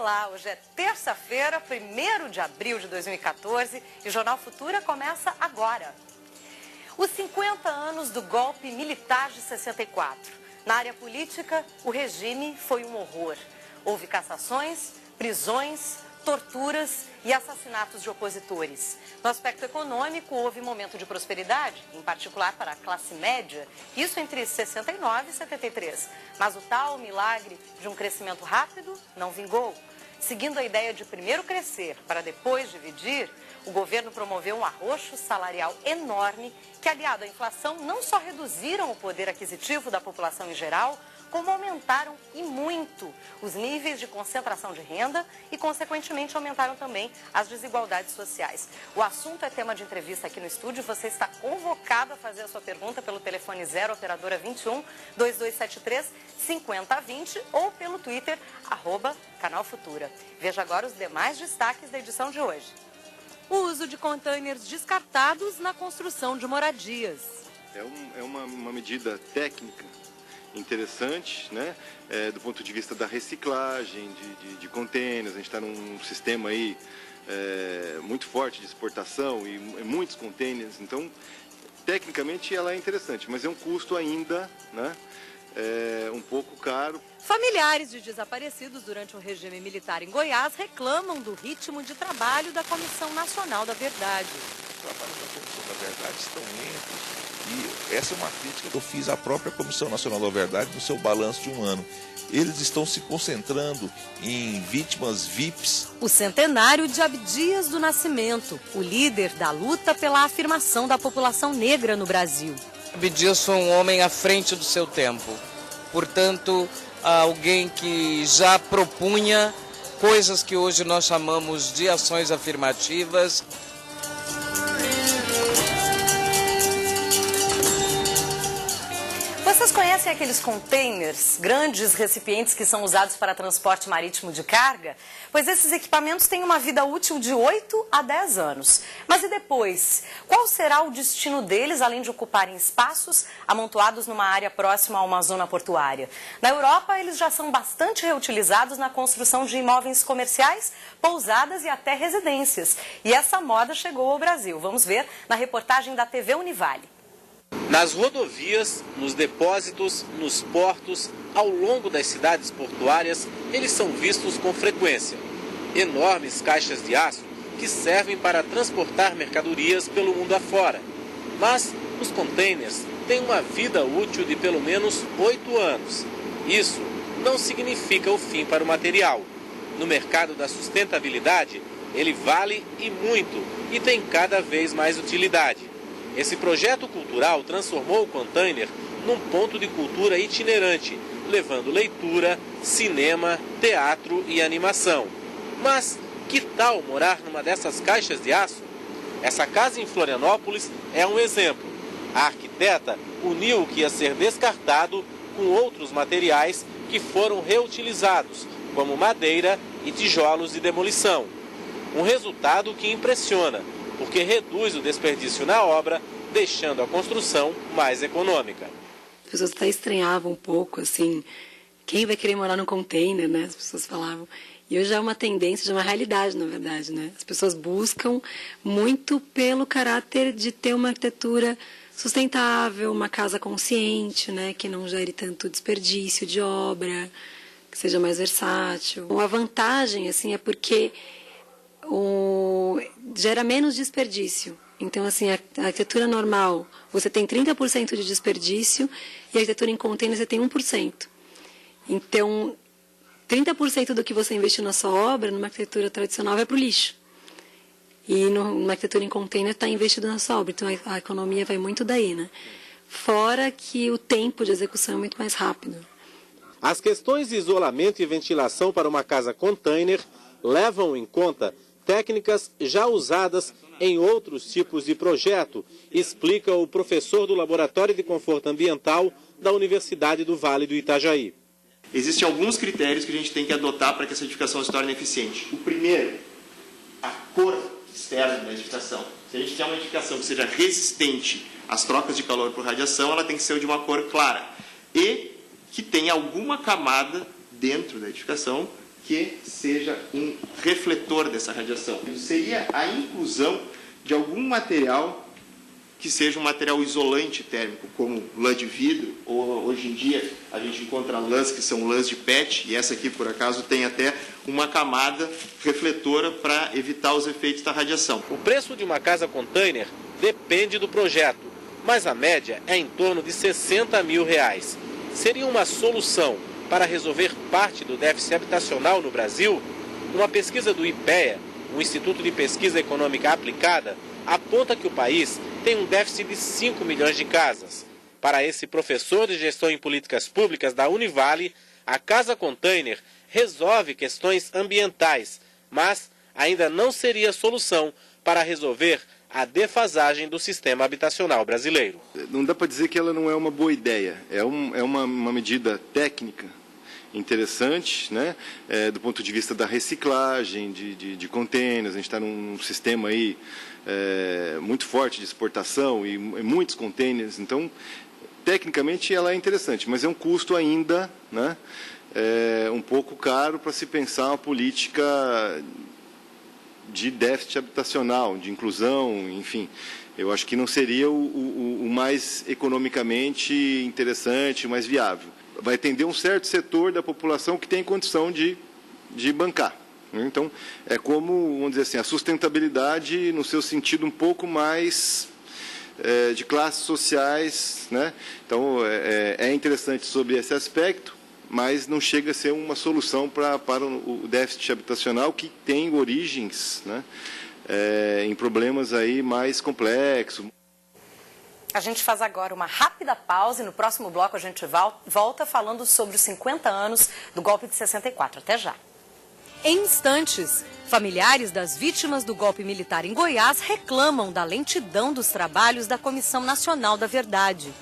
Olá, hoje é terça-feira, 1º de abril de 2014 e o Jornal Futura começa agora. Os 50 anos do golpe militar de 64. Na área política, o regime foi um horror. Houve cassações, prisões, torturas e assassinatos de opositores. No aspecto econômico, houve momento de prosperidade, em particular para a classe média, isso entre 69 e 73. Mas o tal milagre de um crescimento rápido não vingou. Seguindo a ideia de primeiro crescer para depois dividir, o governo promoveu um arroxo salarial enorme que, aliado à inflação, não só reduziram o poder aquisitivo da população em geral, como aumentaram e muito os níveis de concentração de renda e, consequentemente, aumentaram também as desigualdades sociais. O assunto é tema de entrevista aqui no estúdio. Você está convocado a fazer a sua pergunta pelo telefone 0 operadora 21 2273 5020 ou pelo Twitter, @Canal Futura. Veja agora os demais destaques da edição de hoje. O uso de contêineres descartados na construção de moradias. É uma medida técnica interessante, né? Do ponto de vista da reciclagem de contêineres. A gente está num sistema aí muito forte de exportação e muitos contêineres, então tecnicamente ela é interessante, mas é um custo ainda, né? Um pouco caro. Familiares de desaparecidos durante o regime militar em Goiás reclamam do ritmo de trabalho da Comissão Nacional da Verdade. Os trabalhos da Comissão da Verdade estão lentos. E essa é uma crítica que eu fiz à própria Comissão Nacional da Verdade no seu balanço de um ano. Eles estão se concentrando em vítimas VIPs. O centenário de Abdias do Nascimento, o líder da luta pela afirmação da população negra no Brasil. Abdias foi um homem à frente do seu tempo. Portanto, alguém que já propunha coisas que hoje nós chamamos de ações afirmativas. Vocês conhecem aqueles containers, grandes recipientes que são usados para transporte marítimo de carga? Pois esses equipamentos têm uma vida útil de 8 a 10 anos. Mas e depois? Qual será o destino deles, além de ocuparem espaços amontoados numa área próxima a uma zona portuária? Na Europa, eles já são bastante reutilizados na construção de imóveis comerciais, pousadas e até residências. E essa moda chegou ao Brasil. Vamos ver na reportagem da TV Univale. Nas rodovias, nos depósitos, nos portos, ao longo das cidades portuárias, eles são vistos com frequência. Enormes caixas de aço que servem para transportar mercadorias pelo mundo afora. Mas os containers têm uma vida útil de pelo menos 8 anos. Isso não significa o fim para o material. No mercado da sustentabilidade, ele vale e muito e tem cada vez mais utilidade. Esse projeto cultural transformou o container num ponto de cultura itinerante, levando leitura, cinema, teatro e animação. Mas que tal morar numa dessas caixas de aço? Essa casa em Florianópolis é um exemplo. A arquiteta uniu o que ia ser descartado com outros materiais que foram reutilizados, como madeira e tijolos de demolição. Um resultado que impressiona, porque reduz o desperdício na obra, deixando a construção mais econômica. As pessoas até estranhavam um pouco, assim, quem vai querer morar no container, né? As pessoas falavam. E hoje é uma tendência, já é uma realidade, na verdade, né? As pessoas buscam muito pelo caráter de ter uma arquitetura sustentável, uma casa consciente, né? Que não gere tanto desperdício de obra, que seja mais versátil. A vantagem, assim, é porque gera menos desperdício. Então, assim, a arquitetura normal, você tem 30% de desperdício e a arquitetura em container você tem 1%. Então, 30% do que você investiu na sua obra, numa arquitetura tradicional, vai para o lixo. E numa arquitetura em container está investido na sua obra. Então, a economia vai muito daí, né? Fora que o tempo de execução é muito mais rápido. As questões de isolamento e ventilação para uma casa container levam em conta técnicas já usadas em outros tipos de projeto, explica o professor do Laboratório de Conforto Ambiental da Universidade do Vale do Itajaí. Existem alguns critérios que a gente tem que adotar para que essa edificação se torne eficiente. O primeiro, a cor externa da edificação. Se a gente quer uma edificação que seja resistente às trocas de calor por radiação, ela tem que ser de uma cor clara e que tenha alguma camada dentro da edificação que seja um refletor dessa radiação. Seria a inclusão de algum material que seja um material isolante térmico, como lã de vidro, ou hoje em dia a gente encontra lãs que são lãs de PET, e essa aqui, por acaso, tem até uma camada refletora para evitar os efeitos da radiação. O preço de uma casa container depende do projeto, mas a média é em torno de R$60 mil. Seria uma solução para resolver parte do déficit habitacional no Brasil? Uma pesquisa do IPEA, o Instituto de Pesquisa Econômica Aplicada, aponta que o país tem um déficit de 5 milhões de casas. Para esse professor de gestão em políticas públicas da Univale, a casa container resolve questões ambientais, mas ainda não seria solução para resolver a defasagem do sistema habitacional brasileiro. Não dá para dizer que ela não é uma boa ideia. É uma medida técnica interessante, né? Do ponto de vista da reciclagem de contêineres. A gente está num sistema aí muito forte de exportação e muitos contêineres. Então, tecnicamente, ela é interessante, mas é um custo ainda, né? Um pouco caro para se pensar uma política de déficit habitacional, de inclusão, enfim. Eu acho que não seria o mais economicamente interessante, o mais viável. Vai atender um certo setor da população que tem condição de bancar. Então, é como, vamos dizer assim, a sustentabilidade no seu sentido um pouco mais de classes sociais, né? Então, é interessante sobre esse aspecto, mas não chega a ser uma solução para o déficit habitacional, que tem origens, né, em problemas aí mais complexos. A gente faz agora uma rápida pausa e no próximo bloco a gente volta falando sobre os 50 anos do golpe de 64. Até já. Em instantes, familiares das vítimas do golpe militar em Goiás reclamam da lentidão dos trabalhos da Comissão Nacional da Verdade.